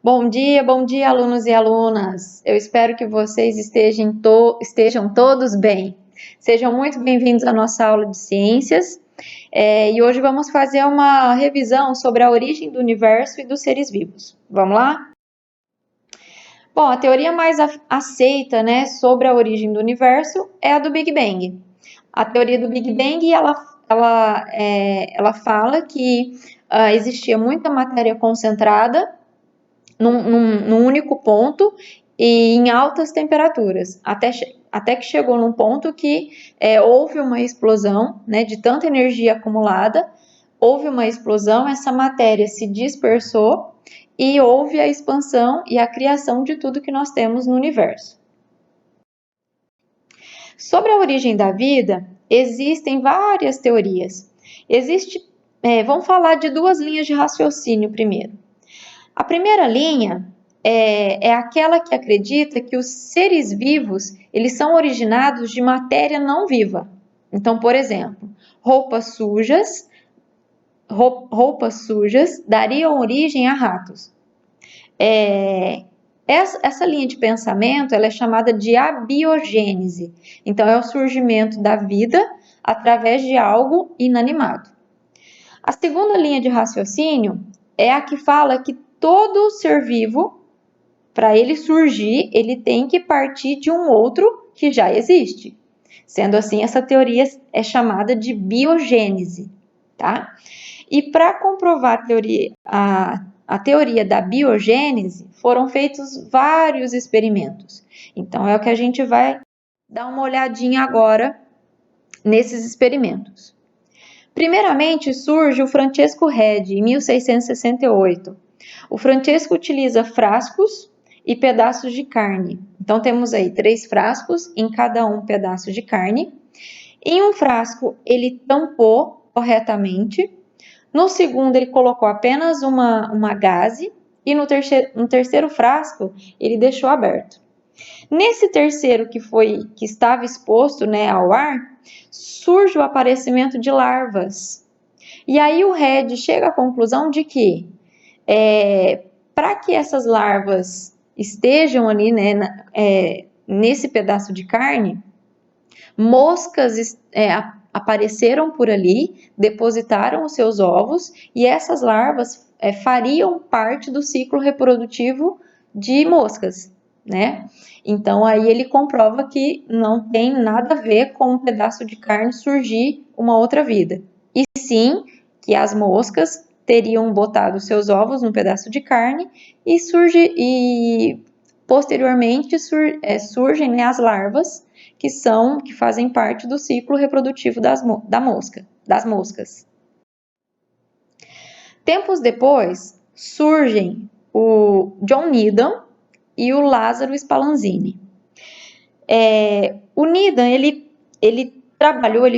Bom dia, alunos e alunas. Eu espero que vocês estejam todos bem. Sejam muito bem-vindos à nossa aula de ciências. E hoje vamos fazer uma revisão sobre a origem do universo e dos seres vivos. Vamos lá? Bom, a teoria mais aceita, né, sobre a origem do universo é a do Big Bang. A teoria do Big Bang, ela fala que existia muita matéria concentrada num único ponto e em altas temperaturas, até que chegou num ponto que houve uma explosão, né, de tanta energia acumulada, houve uma explosão, essa matéria se dispersou e houve a expansão e a criação de tudo que nós temos no universo. Sobre a origem da vida, existem várias teorias. Vamos falar de duas linhas de raciocínio primeiro. A primeira linha é aquela que acredita que os seres vivos eles são originados de matéria não viva. Então, por exemplo, roupas sujas dariam origem a ratos. Essa linha de pensamento ela é chamada de abiogênese. Então, é o surgimento da vida através de algo inanimado. A segunda linha de raciocínio é a que fala que todo ser vivo, para ele surgir, ele tem que partir de um outro que já existe. Sendo assim, essa teoria é chamada de biogênese, tá? E para comprovar a teoria da biogênese, foram feitos vários experimentos. Então, é o que a gente vai dar uma olhadinha agora nesses experimentos. Primeiramente, surge o Francesco Redi, em 1668. O Francesco utiliza frascos e pedaços de carne. Então, temos aí 3 frascos, em cada um pedaço de carne. Em um frasco, ele tampou corretamente. No segundo, ele colocou apenas uma gaze. E no terceiro frasco, ele deixou aberto. Nesse terceiro que estava exposto, né, ao ar, surge o aparecimento de larvas. E aí o Redi chega à conclusão de que para que essas larvas estejam ali, né, nesse pedaço de carne, moscas apareceram por ali, depositaram os seus ovos e essas larvas fariam parte do ciclo reprodutivo de moscas, né? Então aí ele comprova que não tem nada a ver com um pedaço de carne surgir uma outra vida. E sim que as moscas teriam botado seus ovos num pedaço de carne e posteriormente surgem, né, as larvas que fazem parte do ciclo reprodutivo das moscas. Tempos depois surgem o John Needham e o Lázaro Spallanzani. O Needham ele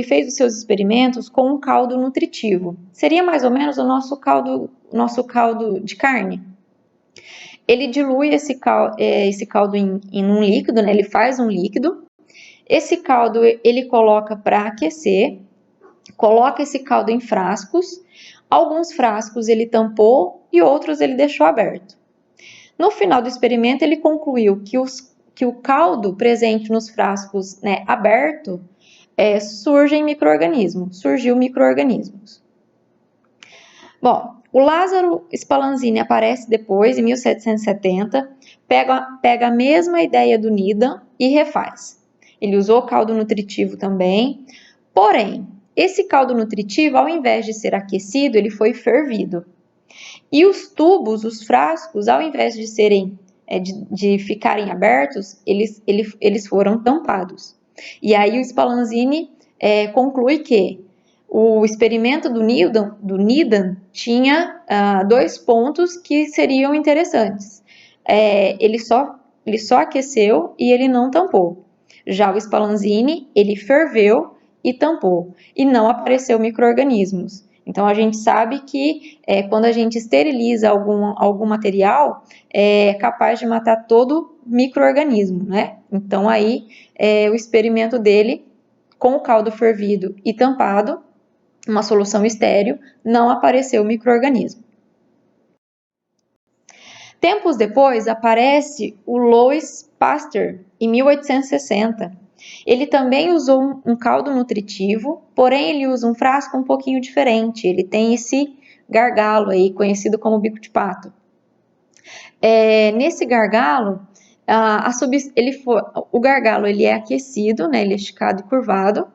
fez os seus experimentos com um caldo nutritivo. Seria mais ou menos o nosso caldo de carne. Ele dilui esse caldo em um líquido, né? Ele faz um líquido. Esse caldo ele coloca para aquecer, coloca esse caldo em frascos. Alguns frascos ele tampou e outros ele deixou aberto. No final do experimento, ele concluiu que o caldo presente nos frascos, né, aberto, surgiu micro-organismos. Bom, o Lázaro Spallanzani aparece depois, em 1770, pega a mesma ideia do Needham e refaz. Ele usou caldo nutritivo também, porém, esse caldo nutritivo, ao invés de ser aquecido, ele foi fervido. E os tubos, os frascos, ao invés de ficarem abertos, eles foram tampados. E aí o Spallanzani conclui que o experimento do Needham tinha 2 pontos que seriam interessantes. Ele só aqueceu e ele não tampou. Já o Spallanzani, ele ferveu e tampou, e não apareceu micro-organismos. Então, a gente sabe que quando a gente esteriliza algum material, é capaz de matar todo micro-organismo, né? Então, aí, o experimento dele, com o caldo fervido e tampado, uma solução estéril, não apareceu micro-organismo. Tempos depois, aparece o Louis Pasteur, em 1860. Ele também usou um caldo nutritivo, porém ele usa um frasco um pouquinho diferente. Ele tem esse gargalo aí, conhecido como bico de pato. Nesse gargalo, o gargalo ele é aquecido, né? Ele é esticado e curvado.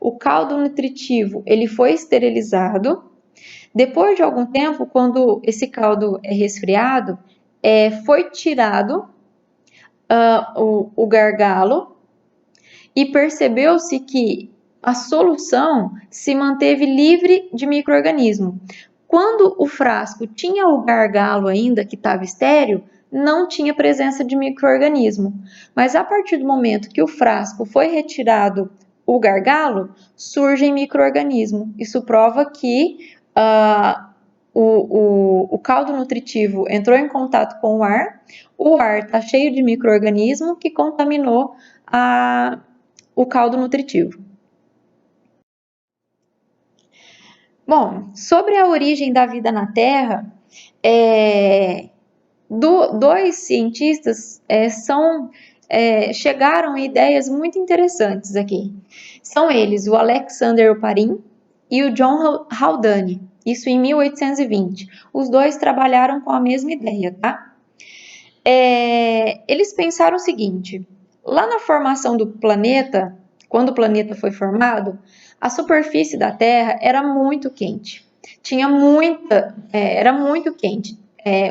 O caldo nutritivo ele foi esterilizado. Depois de algum tempo, quando esse caldo é resfriado, foi tirado o gargalo e percebeu-se que a solução se manteve livre de micro-organismo. Quando o frasco tinha o gargalo ainda, que estava estéril, não tinha presença de micro-organismo. Mas a partir do momento que o frasco foi retirado o gargalo, surgem micro-organismos. Isso prova que o caldo nutritivo entrou em contato com o ar está cheio de micro-organismo que contaminou o caldo nutritivo. Bom, sobre a origem da vida na Terra, dois cientistas chegaram a ideias muito interessantes aqui. São eles o Alexander Oparin e o John Haldane, isso em 1820. Os dois trabalharam com a mesma ideia, tá? Eles pensaram o seguinte: lá na formação do planeta, quando o planeta foi formado, a superfície da Terra era muito quente. Era muito quente.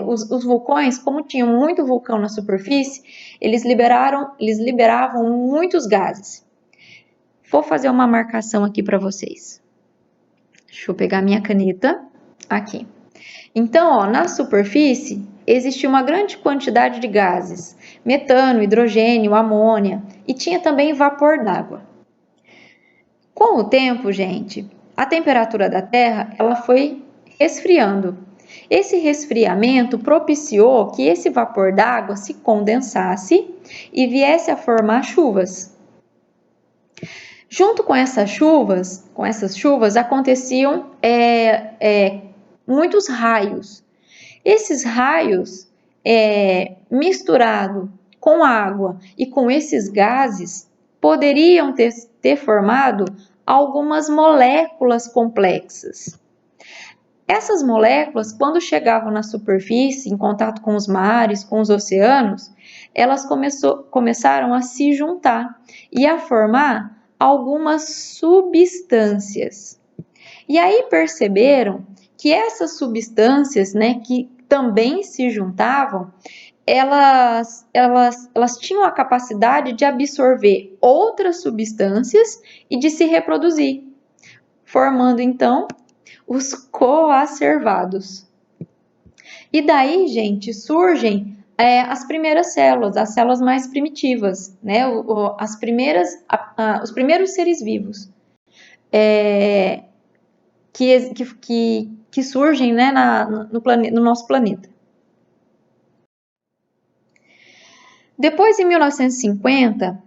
Os vulcões, como tinham muito vulcão na superfície, eles liberavam muitos gases. Vou fazer uma marcação aqui para vocês. Deixa eu pegar minha caneta aqui. Então, na superfície existia uma grande quantidade de gases, metano, hidrogênio, amônia, e tinha também vapor d'água. Com o tempo, gente, a temperatura da Terra ela foi resfriando. Esse resfriamento propiciou que esse vapor d'água se condensasse e viesse a formar chuvas. Junto com essas chuvas aconteciam muitos raios. Esses raios, misturado com água e com esses gases, poderiam ter formado algumas moléculas complexas. Essas moléculas, quando chegavam na superfície, em contato com os mares, com os oceanos, elas começaram a se juntar e a formar algumas substâncias. E aí perceberam que essas substâncias, né, que também se juntavam, elas tinham a capacidade de absorver outras substâncias e de se reproduzir, formando então os coacervados. E daí, gente, surgem as primeiras células, as células mais primitivas, né? Os primeiros seres vivos que surgem, né, no nosso planeta. Depois, em 1950,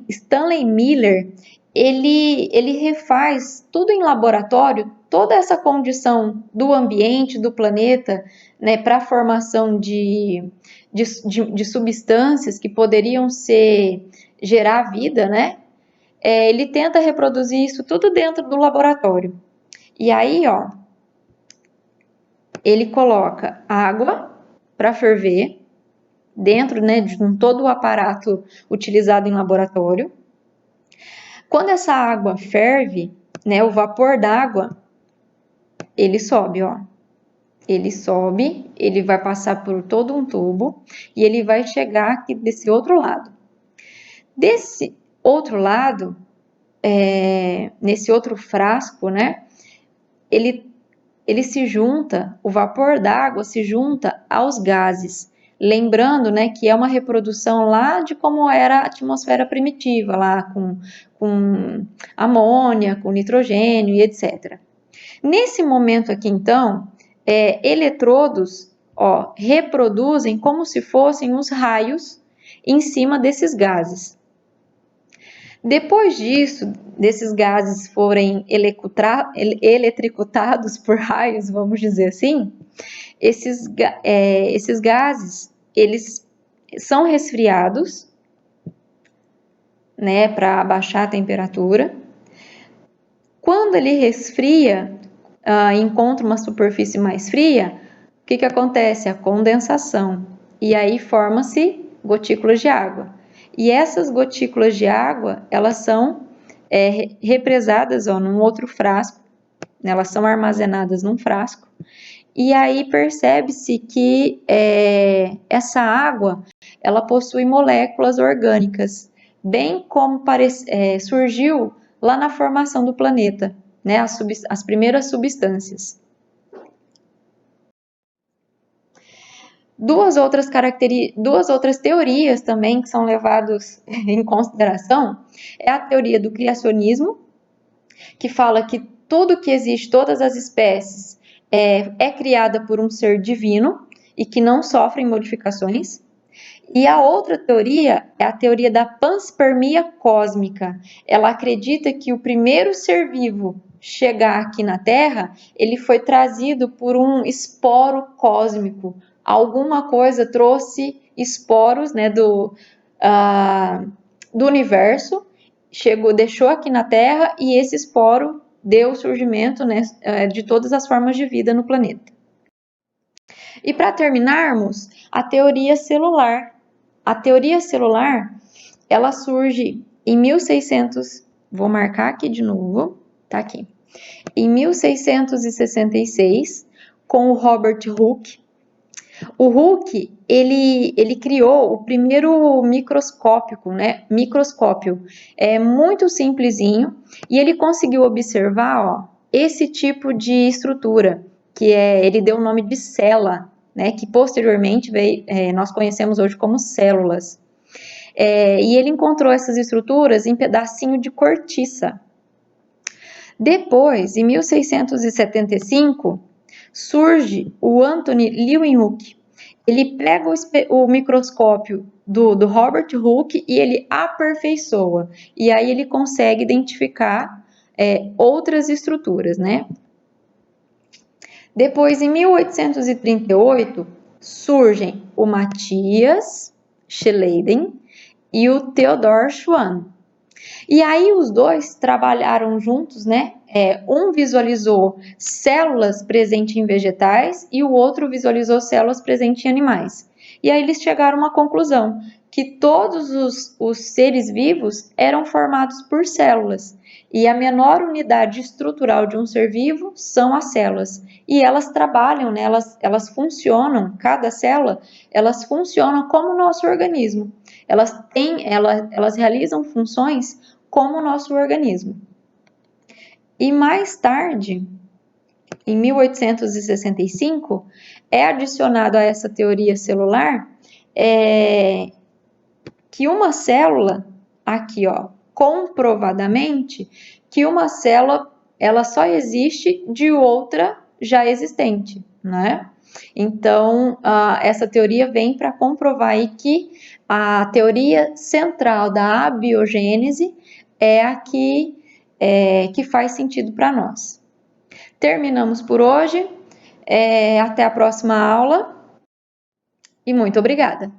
Stanley Miller ele refaz tudo em laboratório, toda essa condição do ambiente, do planeta, né, para a formação de substâncias que poderiam gerar vida, né? Ele tenta reproduzir isso tudo dentro do laboratório. E aí, ó, ele coloca água para ferver dentro, né, de todo o aparato utilizado em laboratório. Quando essa água ferve, né, o vapor d'água, ele sobe, ó. Ele sobe, ele vai passar por todo um tubo e ele vai chegar aqui desse outro lado. Desse outro lado, nesse outro frasco, né, ele se junta, o vapor d'água se junta aos gases. Lembrando, né, que é uma reprodução lá de como era a atmosfera primitiva, lá com amônia, com nitrogênio e etc. Nesse momento aqui, então, eletrodos, ó, reproduzem como se fossem os raios em cima desses gases. Depois disso, desses gases forem eletricutados por raios, vamos dizer assim, esses gases, eles são resfriados, né, para abaixar a temperatura. Quando ele resfria, encontra uma superfície mais fria, o que acontece? A condensação. E aí forma-se gotículas de água. E essas gotículas de água, elas são represadas num outro frasco, né? Elas são armazenadas num frasco. E aí percebe-se que essa água, ela possui moléculas orgânicas, bem como surgiu lá na formação do planeta, né? As primeiras substâncias. Duas outras teorias também que são levadas em consideração é a teoria do criacionismo, que fala que tudo que existe, todas as espécies, é criada por um ser divino e que não sofrem modificações. E a outra teoria é a teoria da panspermia cósmica. Ela acredita que o primeiro ser vivo chegar aqui na Terra, ele foi trazido por um esporo cósmico. Alguma coisa trouxe esporos, né, do universo, deixou aqui na Terra e esse esporo deu o surgimento, né, de todas as formas de vida no planeta. E para terminarmos, a teoria celular. A teoria celular, ela surge em 1600, vou marcar aqui de novo, tá aqui. Em 1666, com o Robert Hooke. O Hooke, ele criou o primeiro microscópio, muito simplesinho, e ele conseguiu observar, esse tipo de estrutura, que ele deu o nome de cela, né, que posteriormente nós conhecemos hoje como células. E ele encontrou essas estruturas em pedacinho de cortiça. Depois, em 1675, surge o Anthony Leeuwenhoek. Ele pega o microscópio do Robert Hooke e ele aperfeiçoa. E aí ele consegue identificar outras estruturas, né? Depois, em 1838, surgem o Matthias Schleiden e o Theodor Schwann. E aí os dois trabalharam juntos, né? Um visualizou células presentes em vegetais e o outro visualizou células presentes em animais. E aí eles chegaram a uma conclusão, que todos os seres vivos eram formados por células. E a menor unidade estrutural de um ser vivo são as células. E elas trabalham, né? Elas funcionam, cada célula, elas funcionam como o nosso organismo. Elas realizam funções como o nosso organismo. E mais tarde, em 1865, é adicionado a essa teoria celular que uma célula, aqui comprovadamente, que uma célula ela só existe de outra já existente, né? Então, essa teoria vem para comprovar aí que a teoria central da abiogênese é a que faz sentido para nós. Terminamos por hoje. Até a próxima aula e muito obrigada!